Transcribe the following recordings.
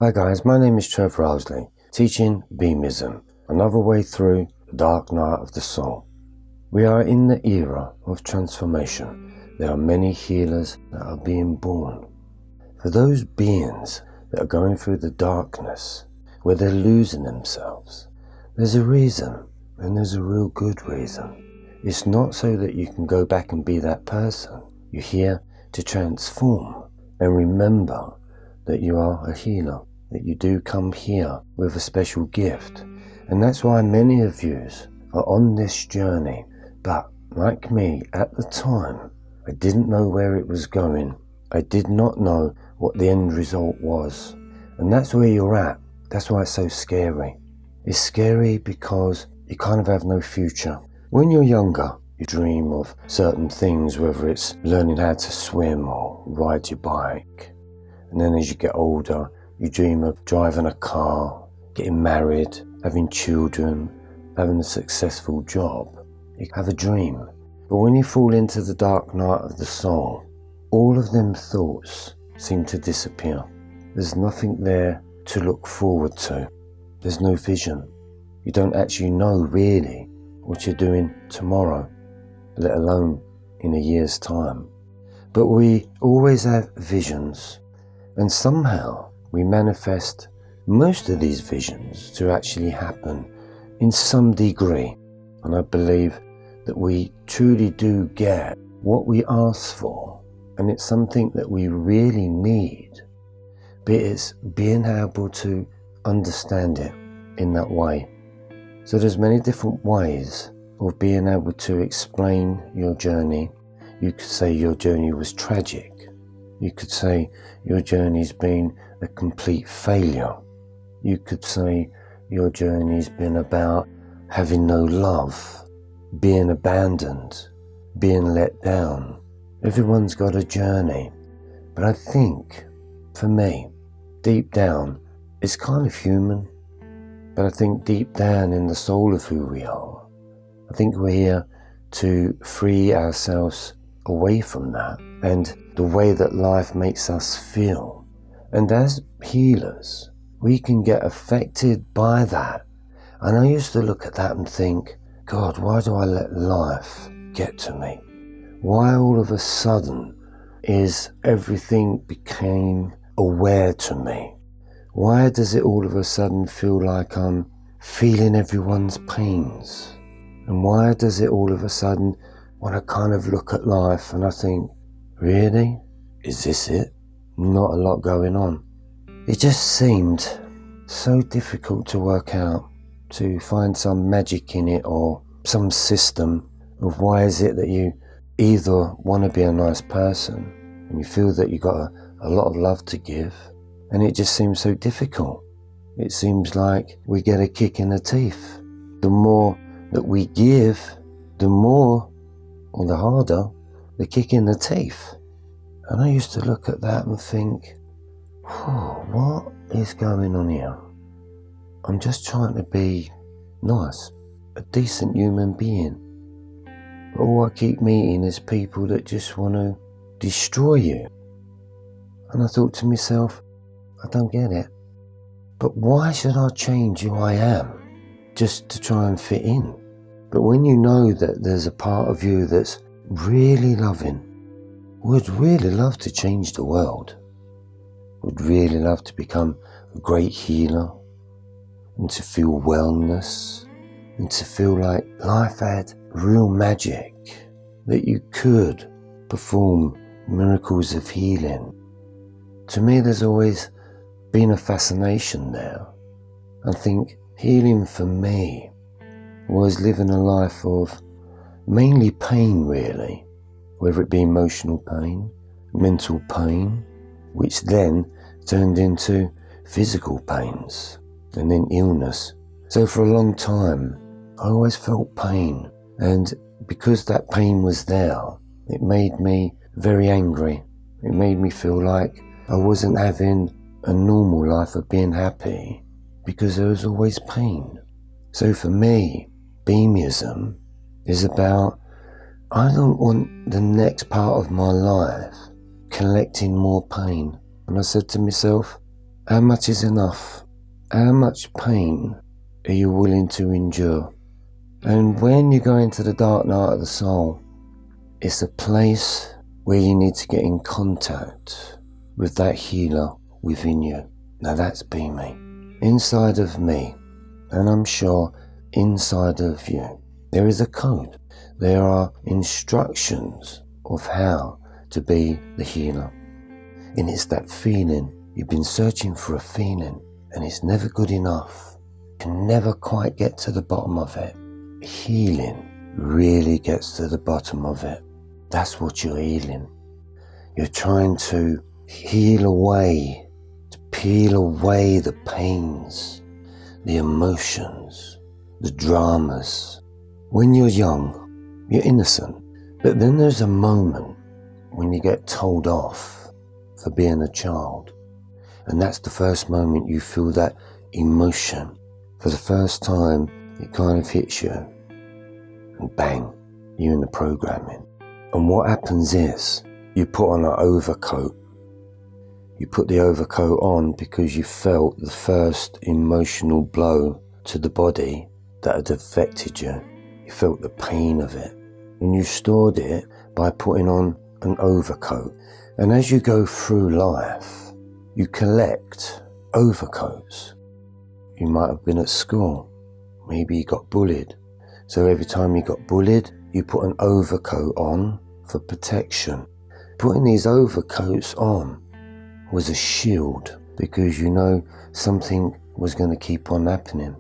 Hi guys, my name is Trevor ILESLEY, teaching Beamism, another way through the dark night of the soul. We are in the era of transformation. There are many healers that are being born. For those beings that are going through the darkness, where they're losing themselves, there's a reason, and there's a real good reason. It's not so that you can go back and be that person. You're here to transform and remember that you are a healer, that you do come here with a special gift. And that's why many of you are on this journey. But like me, at the time, I didn't know where it was going. I did not know what the end result was. And that's where you're at. That's why it's so scary. It's scary because you kind of have no future. When you're younger, you dream of certain things, whether it's learning how to swim or ride your bike. And then as you get older, you dream of driving a car, getting married, having children, having a successful job. You have a dream. But when you fall into the dark night of the soul, all of them thoughts seem to disappear. There's nothing there to look forward to. There's no vision. You don't actually know really what you're doing tomorrow, let alone in a year's time. But we always have visions, and somehow we manifest most of these visions to actually happen in some degree. And I believe that we truly do get what we ask for, and it's something that we really need, but it's being able to understand it in that way. So there's many different ways of being able to explain your journey. You could say your journey was tragic. You could say your journey's been a complete failure. You could say your journey's been about having no love, being abandoned, being let down. Everyone's got a journey. But I think, for me, deep down, it's kind of human. But I think deep down in the soul of who we are, I think we're here to free ourselves away from that and the way that life makes us feel. And as healers, we can get affected by that. And I used to look at that and think, God, why do I let life get to me? Why all of a sudden is everything became aware to me? Why does it all of a sudden feel like I'm feeling everyone's pains? And why does it all of a sudden, when I kind of look at life and I think, really? Is this it? Not a lot going on. It just seemed so difficult to work out, to find some magic in it or some system of why is it that you either want to be a nice person and you feel that you've got a lot of love to give, and it just seems so difficult. It seems like we get a kick in the teeth. The more that we give, the more or the harder the kick in the teeth. And I used to look at that and think, what is going on here? I'm just trying to be nice, a decent human being. But all I keep meeting is people that just want to destroy you. And I thought to myself, I don't get it. But why should I change who I am just to try and fit in? But when you know that there's a part of you that's really loving, would really love to change the world, would really love to become a great healer, and to feel wellness, and to feel like life had real magic, that you could perform miracles of healing. To me, there's always been a fascination there. I think healing for me was living a life of mainly pain, really, whether it be emotional pain, mental pain, which then turned into physical pains and then illness. So for a long time, I always felt pain, and because that pain was there, it made me very angry. It made me feel like I wasn't having a normal life of being happy because there was always pain. So for me, Beamism is about, I don't want the next part of my life collecting more pain. And I said to myself, How much is enough? How much pain are you willing to endure? And when you go into the dark night of the soul, it's a place where you need to get in contact with that healer within you. Now that's be me. Inside of me, and I'm sure inside of you, there is a code. There are instructions of how to be the healer. And it's that feeling. You've been searching for a feeling and it's never good enough. You can never quite get to the bottom of it. Healing really gets to the bottom of it. That's what you're healing. You're trying to heal away, to peel away the pains, the emotions, the dramas. When you're young, you're innocent. But then there's a moment when you get told off for being a child. And that's the first moment you feel that emotion. For the first time, it kind of hits you. And bang, you're in the programming. And what happens is, you put on an overcoat. You put the overcoat on because you felt the first emotional blow to the body that had affected you. You felt the pain of it. And you stored it by putting on an overcoat. And as you go through life, you collect overcoats. You might have been at school. Maybe you got bullied. So every time you got bullied, you put an overcoat on for protection. Putting these overcoats on was a shield because you know something was going to keep on happening.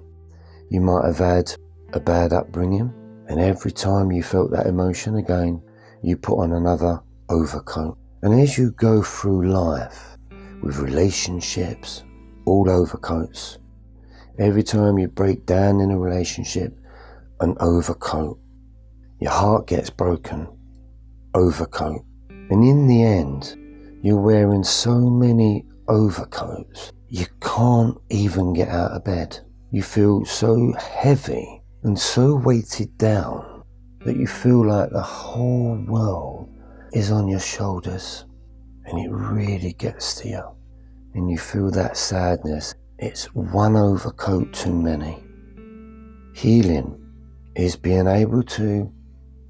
You might have had a bad upbringing, and every time you felt that emotion again, you put on another overcoat. And as you go through life with relationships, all overcoats, every time you break down in a relationship, an overcoat. Your heart gets broken, overcoat. And in the end, you're wearing so many overcoats, you can't even get out of bed. You feel so heavy and so weighted down that you feel like the whole world is on your shoulders, and it really gets to you. And you feel that sadness. It's one overcoat too many. Healing is being able to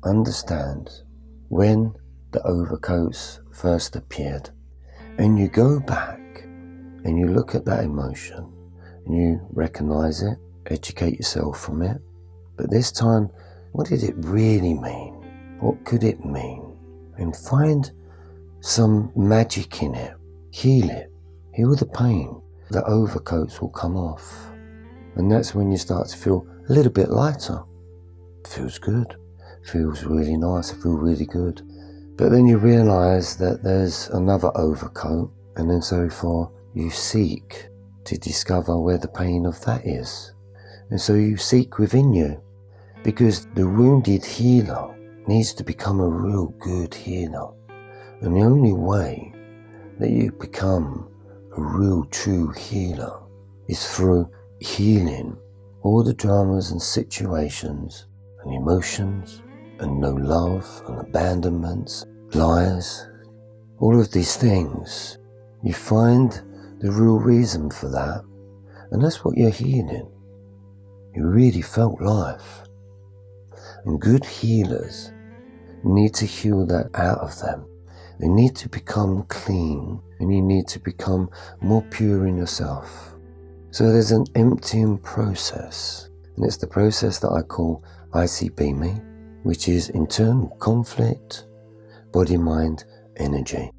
understand when the overcoats first appeared. And you go back and you look at that emotion and you recognize it, educate yourself from it. But this time, what did it really mean? What could it mean? And find some magic in it. Heal it. Heal the pain. The overcoats will come off. And that's when you start to feel a little bit lighter. Feels good. Feels really nice. I feel really good. But then you realize that there's another overcoat, and then so far you seek to discover where the pain of that is. And so you seek within you, because the wounded healer needs to become a real good healer. And the only way that you become a real true healer is through healing all the dramas and situations and emotions and no love and abandonments, lies, all of these things. You find the real reason for that, and that's what you're healing. You really felt life. And good healers need to heal that out of them. They need to become clean, and you need to become more pure in yourself. So there's an emptying process, and it's the process that I call ICBME, which is internal conflict, body, mind, energy.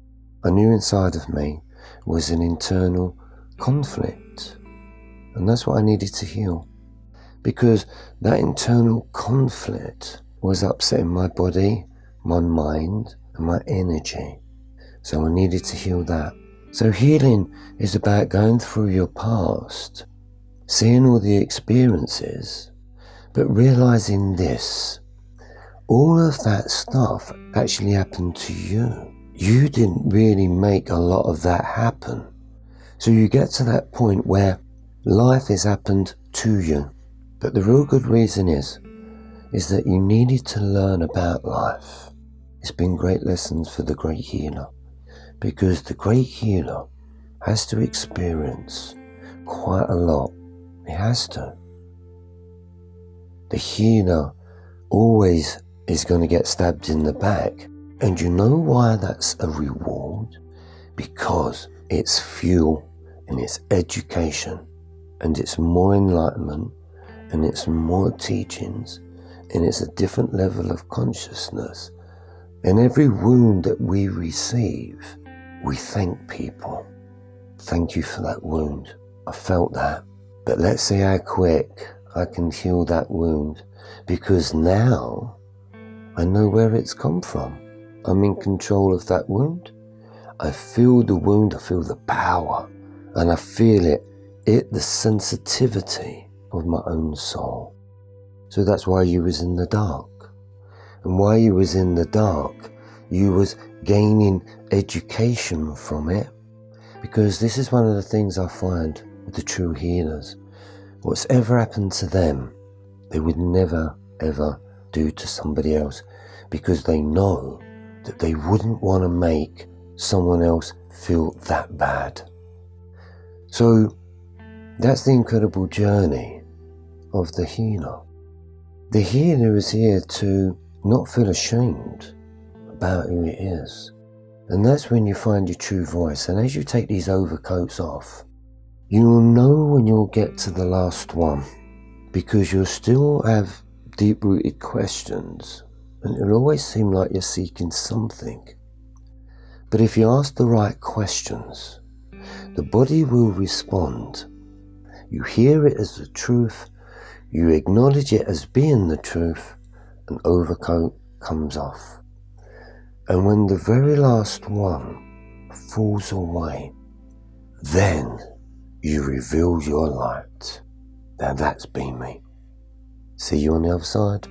I knew inside of me was an internal conflict, and that's what I needed to heal, because that internal conflict was upsetting my body, my mind, and my energy. So I needed to heal that. So healing is about going through your past, seeing all the experiences, but realizing this: all of that stuff actually happened to you. You didn't really make a lot of that happen. So you get to that point where life has happened to you. But the real good reason is that you needed to learn about life. It's been great lessons for the great healer, because the great healer has to experience quite a lot. It has to. The healer always is going to get stabbed in the back. And you know why that's a reward? Because it's fuel and it's education and it's more enlightenment and it's more teachings and it's a different level of consciousness. And every wound that we receive, we thank people. Thank you for that wound. I felt that. But let's see how quick I can heal that wound, because now I know where it's come from. I'm in control of that wound. I feel the wound, I feel the power, and I feel the sensitivity of my own soul. So that's why you was in the dark. And while you was in the dark, you was gaining education from it. Because this is one of the things I find with the true healers. What's ever happened to them, they would never, ever do to somebody else, because they know that they wouldn't want to make someone else feel that bad. So that's the incredible journey of the healer. The healer is here to not feel ashamed about who it is. And that's when you find your true voice. And as you take these overcoats off, you'll know when you'll get to the last one, because you'll still have deep-rooted questions, and it'll always seem like you're seeking something. But if you ask the right questions, the body will respond. You hear it as the truth, you acknowledge it as being the truth, and overcoat comes off. And when the very last one falls away, then you reveal your light. Now that's been me. See you on the other side.